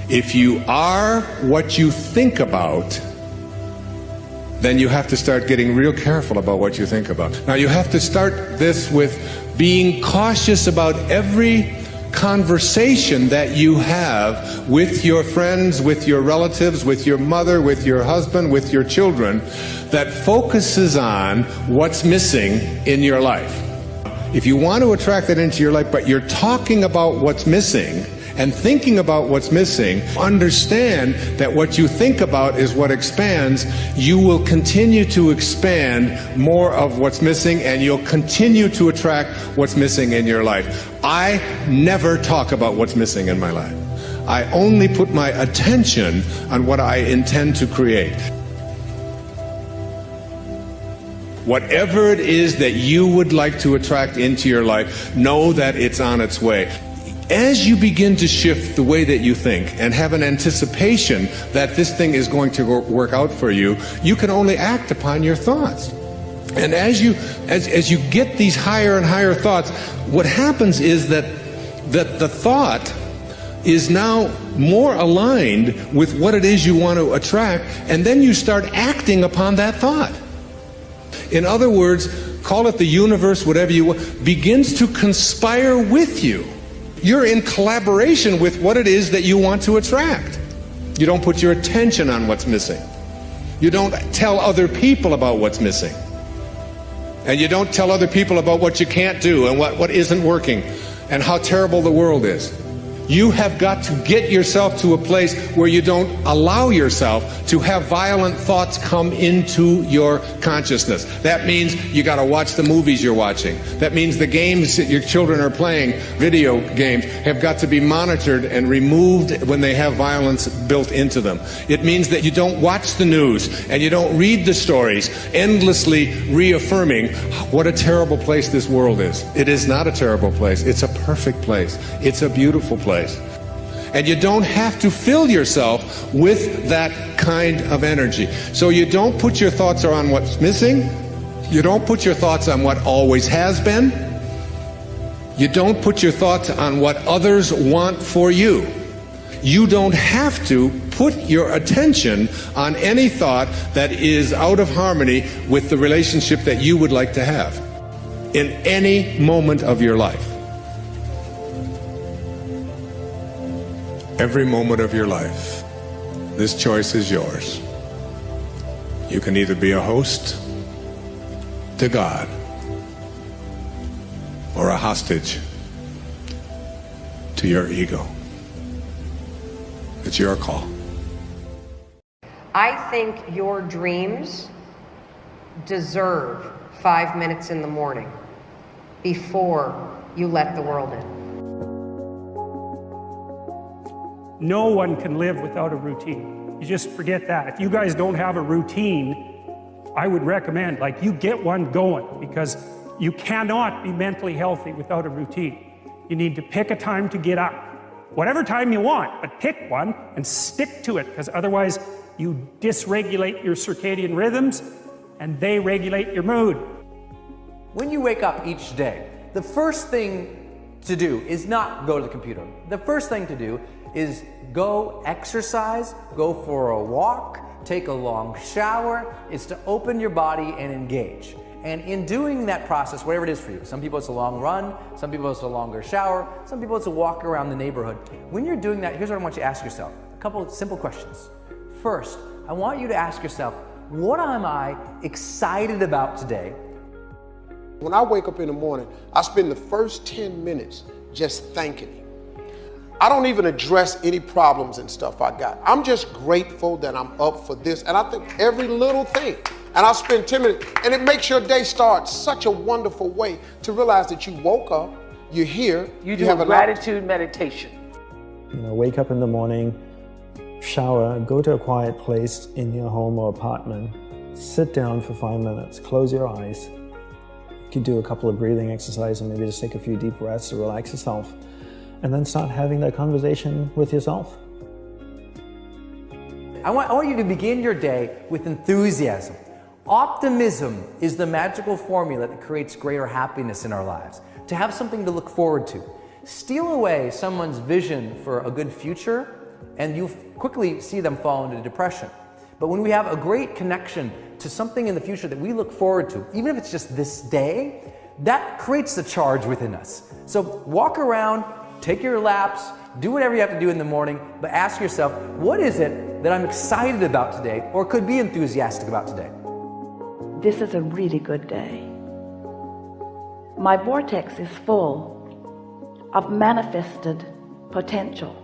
If you are what you think about, then you have to start getting real careful about what you think about. Now, you have to start this with being cautious about every conversation that you have with your friends, with your relatives, with your mother, with your husband, with your children, that focuses on what's missing in your life. If you want to attract that into your life, but you're talking about what's missing and thinking about what's missing, understand that what you think about is what expands. You will continue to expand more of what's missing, and you'll continue to attract what's missing in your life. I never talk about what's missing in my life. I only put my attention on what I intend to create. Whatever it is that you would like to attract into your life, know that it's on its way. As you begin to shift the way that you think and have an anticipation that this thing is going to work out for you, you can only act upon your thoughts. And as you get these higher and higher thoughts, what happens is that the thought is now more aligned with what it is you want to attract, and then you start acting upon that thought. In other words, call it the universe, whatever you want, begins to conspire with you. You're in collaboration with what it is that you want to attract. You don't put your attention on what's missing. You don't tell other people about what's missing. And you don't tell other people about what you can't do and what isn't working and how terrible the world is. You have got to get yourself to a place where you don't allow yourself to have violent thoughts come into your consciousness. That means you got to watch the movies you're watching. That means the games that your children are playing, video games, have got to be monitored and removed when they have violence built into them. It means that you don't watch the news and you don't read the stories, endlessly reaffirming what a terrible place this world is. It is not a terrible place. It's a perfect place. It's a beautiful place. And you don't have to fill yourself with that kind of energy. So you don't put your thoughts on what's missing. You don't put your thoughts on what always has been. You don't put your thoughts on what others want for you. You don't have to put your attention on any thought that is out of harmony with the relationship that you would like to have in any moment of your life. Every moment of your life, this choice is yours. You can either be a host to God or a hostage to your ego. It's your call. I think your dreams deserve 5 minutes in the morning before you let the world in. No one can live without a routine. You just forget that. If you guys don't have a routine, I would recommend, you get one going, because you cannot be mentally healthy without a routine. You need to pick a time to get up. Whatever time you want, but pick one and stick to it, because otherwise you dysregulate your circadian rhythms and they regulate your mood. When you wake up each day, the first thing to do is not go to the computer. The first thing to do is go exercise, go for a walk, take a long shower. It's to open your body and engage. And in doing that process, whatever it is for you, some people it's a long run, some people it's a longer shower, some people it's a walk around the neighborhood. When you're doing that, here's what I want you to ask yourself. A couple of simple questions. First, I want you to ask yourself, what am I excited about today? When I wake up in the morning, I spend the first 10 minutes just thanking Him. I don't even address any problems and stuff I got. I'm just grateful that I'm up for this. And I think every little thing. And I'll spend 10 minutes. And it makes your day start such a wonderful way to realize that you woke up, you're here. You have a gratitude meditation. Wake up in the morning, shower, go to a quiet place in your home or apartment, sit down for 5 minutes, close your eyes. You could do a couple of breathing exercises, or maybe just take a few deep breaths to relax yourself. And then start having that conversation with yourself. I want you to begin your day with enthusiasm. Optimism is the magical formula that creates greater happiness in our lives. To have something to look forward to. steal away someone's vision for a good future, and you quickly see them fall into depression. But when we have a great connection to something in the future that we look forward to, even if it's just this day, that creates the charge within us. So walk around, take your laps, do whatever you have to do in the morning, but ask yourself, what is it that I'm excited about today, or could be enthusiastic about today? This is a really good day. My vortex is full of manifested potential.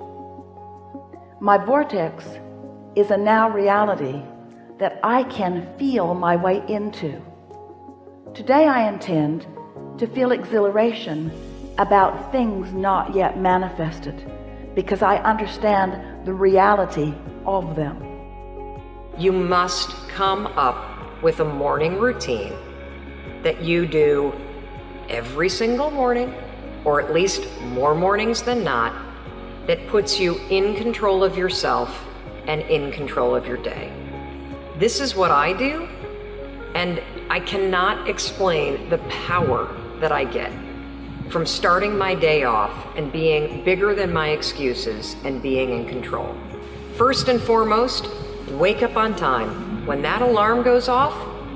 My vortex is a now reality that I can feel my way into. Today I intend to feel exhilaration about things not yet manifested, because I understand the reality of them. You must come up with a morning routine that you do every single morning, or at least more mornings than not, that puts you in control of yourself and in control of your day. This is what I do, and I cannot explain the power that I get from starting my day off and being bigger than my excuses and being in control. First and foremost, wake up on time. When that alarm goes off,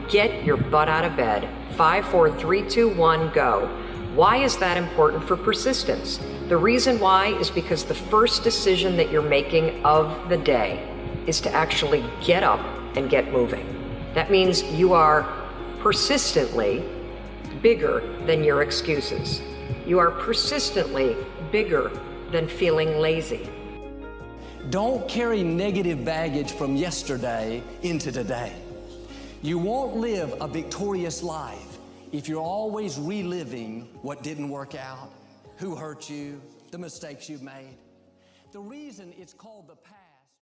get your butt out of bed. 5, 4, 3, 2, 1, go. Why is that important for persistence? The reason why is because the first decision that you're making of the day is to actually get up and get moving. That means you are persistently bigger than your excuses. You are persistently bigger than feeling lazy. Don't carry negative baggage from yesterday into today. You won't live a victorious life if you're always reliving what didn't work out, who hurt you, the mistakes you've made. The reason it's called the past